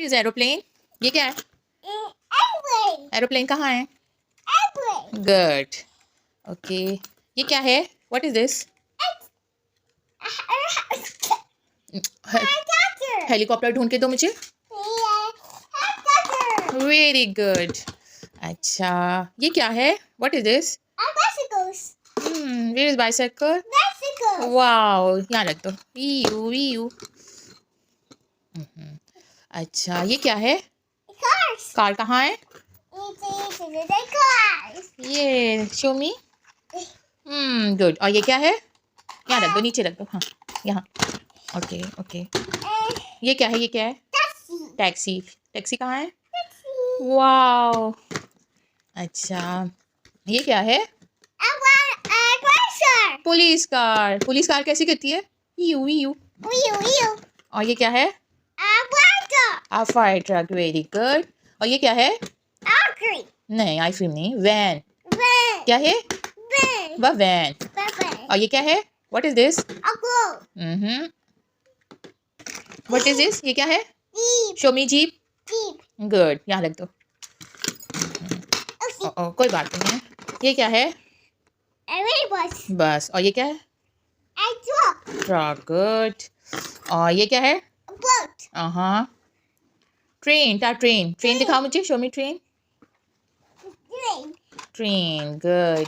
Is aeroplane? ये क्या है? एरोप्लेन कहाँ है? गुड। ओके, ये क्या है? What is this? हेलीकॉप्टर ढूंढ के दो मुझे। Very good. अच्छा, ये क्या है? What is this? Where is bicycle? Wow, यहाँ रख दो। वीयू वीयू। अच्छा, ये क्या है? कार कहाँ है? ये शो मी। गुड। और ये क्या है? यहाँ रख दो, नीचे रख दो। हाँ, यहाँ। Okay okay. ये क्या है? ये क्या है? टैक्सी। टैक्सी कहाँ है? वाओ। अच्छा, ये क्या है? Police car. पुलिस कार कैसी करती है? You you. और ये क्या है? Fire truck. Very good. और ये क्या है? नहीं, आइसक्रीम नहीं, वैन। क्या है? वह वैन। और ये क्या है? What is this? What is this? ये क्या है? शो मी जीप। गुड, यहाँ रख दो। कोई बात नहीं है। ये क्या है? बस। और ये क्या है? ट्रक। गुड। और ये क्या है? हाँ, ट्रेन। ट्रेन। ट्रेन दिखाओ मुझे। शो मी train. Train. Good,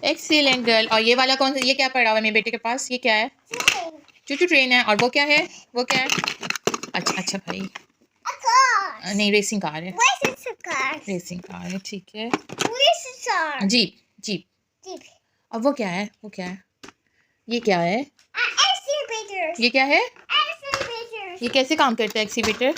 excellent girl. और ये वाला कौन सा? ये क्या पड़ा हुआ है मेरे बेटे के पास? ये क्या है? चूचू ट्रेन है। और वो क्या है? वो क्या है? अच्छा अच्छा भाई, नहीं, रेसिंग कार है। रेसिंग कार है, ठीक है। जीप। जीप। और वो क्या है? वो क्या है? ये क्या है? ये क्या है? ये कैसे काम करता है एक्सीवेटर?